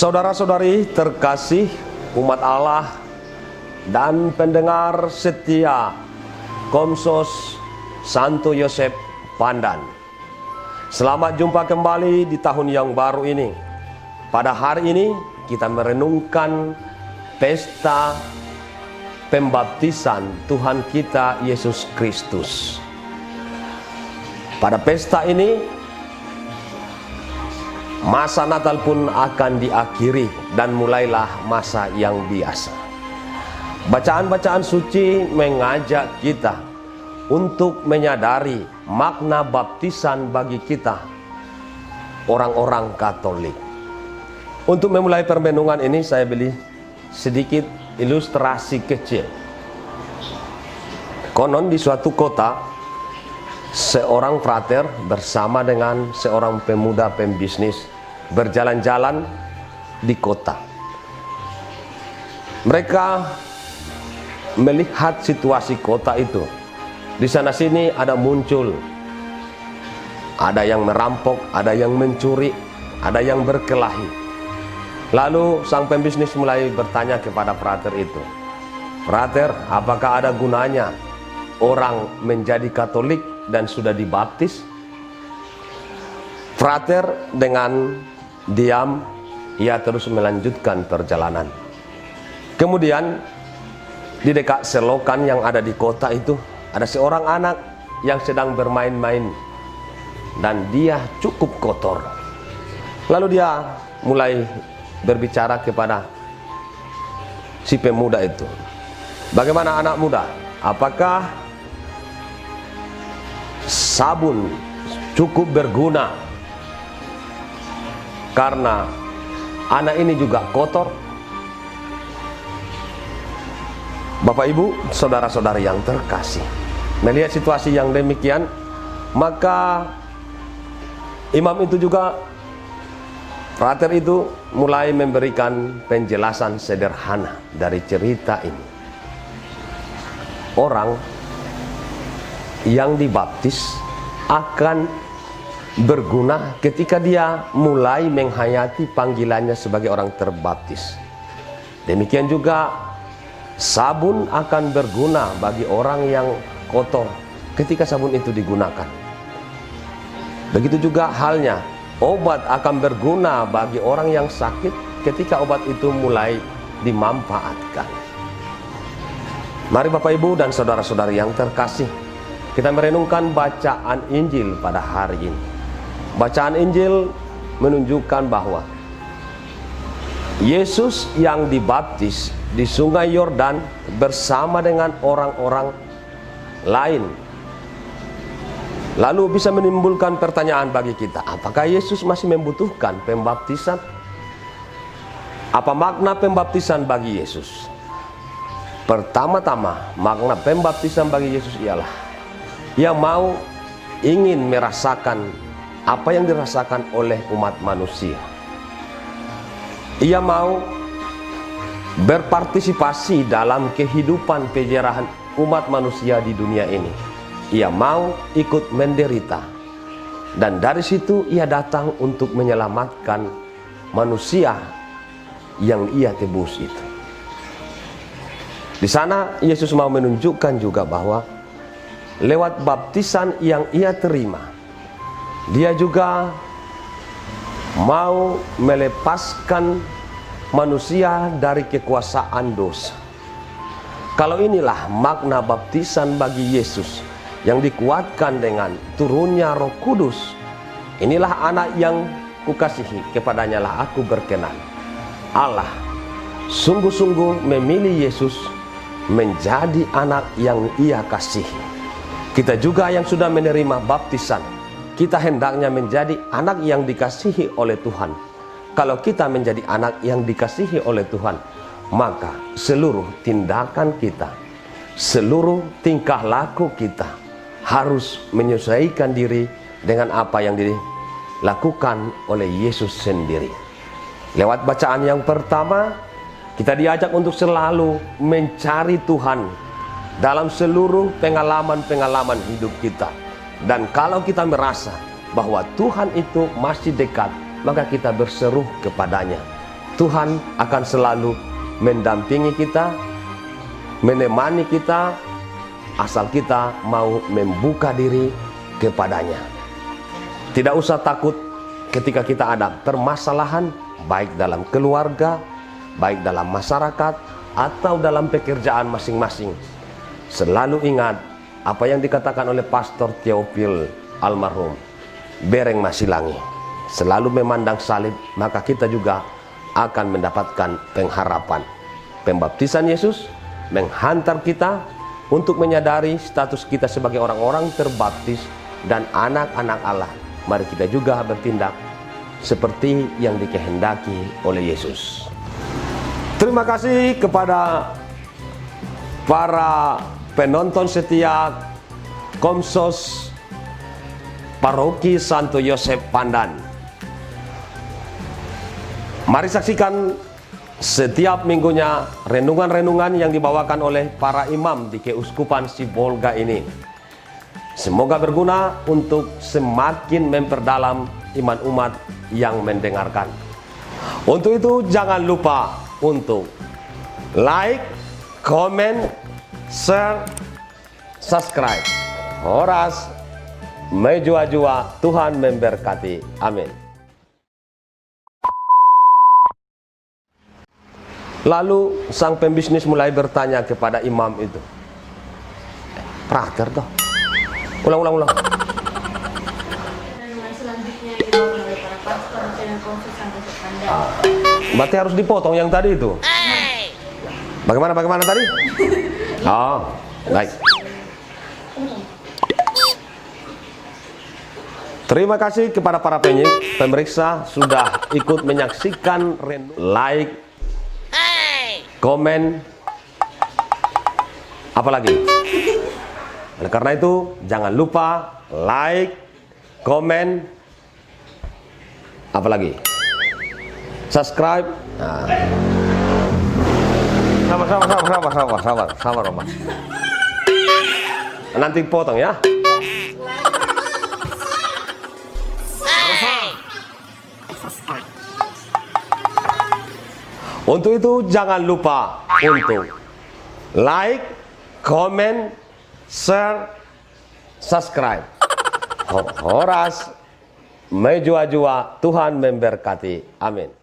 Saudara-saudari terkasih umat Allah dan pendengar setia Komsos Santo Yosef Pandan, selamat jumpa kembali di tahun yang baru ini. Pada hari ini kita merenungkan pesta pembaptisan Tuhan kita Yesus Kristus. Pada pesta ini masa Natal pun akan diakhiri dan mulailah masa yang biasa. Bacaan-bacaan suci mengajak kita untuk menyadari makna baptisan bagi kita, orang-orang Katolik. Untuk memulai permenungan ini saya beri sedikit ilustrasi kecil. Konon di suatu kota, seorang frater bersama dengan seorang pemuda pembisnis berjalan-jalan di kota. Mereka melihat situasi kota itu. Di sana sini ada muncul, ada yang merampok, ada yang mencuri, ada yang berkelahi. Lalu sang pembisnis mulai bertanya kepada frater itu, "Frater, apakah ada gunanya orang menjadi Katolik dan sudah dibaptis?" Frater dengan diam, ia terus melanjutkan perjalanan. Kemudian di dekat selokan yang ada di kota itu ada seorang anak yang sedang bermain-main dan dia cukup kotor. Lalu dia mulai berbicara kepada si pemuda itu, "Bagaimana anak muda? Apakah sabun cukup berguna karena anak ini juga kotor?" Bapak Ibu, saudara-saudari yang terkasih, melihat situasi yang demikian, maka imam itu juga, frater itu mulai memberikan penjelasan sederhana dari cerita ini. Orang yang dibaptis akan berguna ketika dia mulai menghayati panggilannya sebagai orang terbaptis. Demikian juga sabun akan berguna bagi orang yang kotor ketika sabun itu digunakan. Begitu juga halnya obat akan berguna bagi orang yang sakit ketika obat itu mulai dimanfaatkan. Mari Bapak Ibu dan saudara-saudari yang terkasih, kita merenungkan bacaan Injil pada hari ini. Bacaan Injil menunjukkan bahwa Yesus yang dibaptis di Sungai Yordan bersama dengan orang-orang lain. Lalu bisa menimbulkan pertanyaan bagi kita, apakah Yesus masih membutuhkan pembaptisan? Apa makna pembaptisan bagi Yesus? Pertama-tama, makna pembaptisan bagi Yesus ialah ia ingin merasakan apa yang dirasakan oleh umat manusia. Ia mau berpartisipasi dalam kehidupan penjarahan umat manusia di dunia ini. Ia mau ikut menderita, dan dari situ ia datang untuk menyelamatkan manusia yang ia tebus itu. Di sana Yesus mau menunjukkan juga bahwa lewat baptisan yang ia terima, dia juga mau melepaskan manusia dari kekuasaan dosa. Kalau inilah makna baptisan bagi Yesus yang dikuatkan dengan turunnya Roh Kudus. Inilah anak yang kukasihi, kepadanya lah aku berkenan. Allah sungguh-sungguh memilih Yesus menjadi anak yang ia kasihi. Kita juga yang sudah menerima baptisan, kita hendaknya menjadi anak yang dikasihi oleh Tuhan. Kalau kita menjadi anak yang dikasihi oleh Tuhan, maka seluruh tindakan kita, seluruh tingkah laku kita harus menyesuaikan diri dengan apa yang dilakukan oleh Yesus sendiri. Lewat bacaan yang pertama, kita diajak untuk selalu mencari Tuhan dalam seluruh pengalaman-pengalaman hidup kita. Dan kalau kita merasa bahwa Tuhan itu masih dekat, maka kita berseru kepadanya. Tuhan akan selalu mendampingi kita, menemani kita, asal kita mau membuka diri kepadanya. Tidak usah takut ketika kita ada permasalahan, baik dalam keluarga, baik dalam masyarakat, atau dalam pekerjaan masing-masing. Selalu ingat apa yang dikatakan oleh Pastor Theophil almarhum, Bereng Masilangi. Selalu memandang salib, maka kita juga akan mendapatkan pengharapan. Pembaptisan Yesus menghantar kita untuk menyadari status kita sebagai orang-orang terbaptis dan anak-anak Allah. Mari kita juga bertindak seperti yang dikehendaki oleh Yesus. Terima kasih kepada para penonton setia Komsos Paroki Santo Yosef Pandan. Mari saksikan setiap minggunya renungan-renungan yang dibawakan oleh para imam di Keuskupan Sibolga ini. Semoga berguna untuk semakin memperdalam iman umat yang mendengarkan. Untuk itu jangan lupa untuk like, comment, share, subscribe. Horas, mejua-jua, Tuhan memberkati. Amin. Lalu sang pembisnis mulai bertanya kepada imam itu, prakter toh. Ulang. Selanjutnya dibawa oleh para pastor channel Komsos Santo Yosef Pandan. Berarti harus dipotong yang tadi itu. Bagaimana tadi? Oh, baik. Terima kasih kepada para pemeriksa sudah ikut menyaksikan like, komen, apalagi. Oleh karena itu jangan lupa like, komen, apalagi subscribe. Nah. Sabar, Oma. Nanti potong ya. Untuk itu jangan lupa untuk like, komen, share, subscribe. Horas, mejua-jua, Tuhan memberkati. Amin.